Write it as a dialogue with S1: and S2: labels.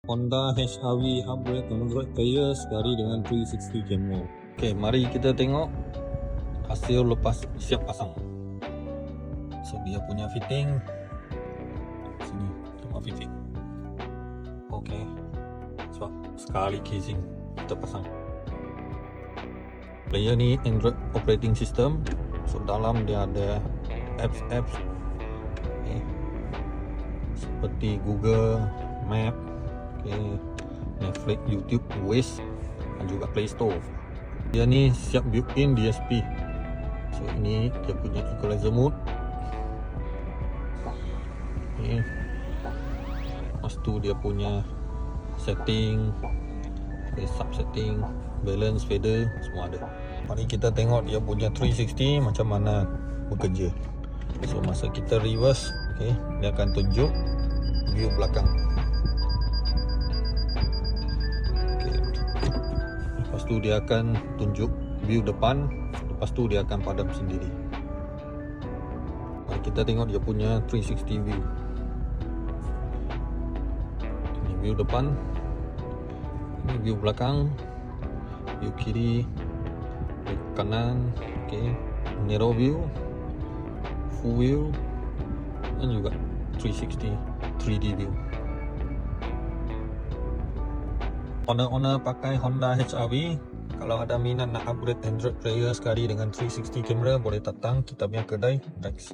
S1: Honda HR-V upgrade Android player sekali dengan 360 camera. Okay, mari kita tengok hasil lepas siap pasang. So dia punya fitting sini, tempat fitting. Okay, so sekali casing kita pasang. Player ni Android operating system. So dalam dia ada apps okay, seperti Google Map, okay, Netflix, YouTube, Waze dan juga Play Store. Dia ni siap built-in DSP. So ini dia punya equalizer mode. Okay. Lepas tu dia punya setting, okay, sub setting, balance, fader, semua ada. Mari kita tengok dia punya 360 macam mana bekerja. So masa kita reverse, okay, dia akan tunjuk view belakang. Okay. Lepas tu dia akan tunjuk view depan. Lepas tu dia akan padam sendiri. Mari kita tengok dia punya 360 view. Ini view depan, ini view belakang, view kiri, view kanan, okay, narrow view, full view dan juga 360 3D view. Owner pakai Honda HR-V. Kalau ada minat nak upgrade Android player sekali dengan 360 kamera, boleh datang kita punya kedai Rex.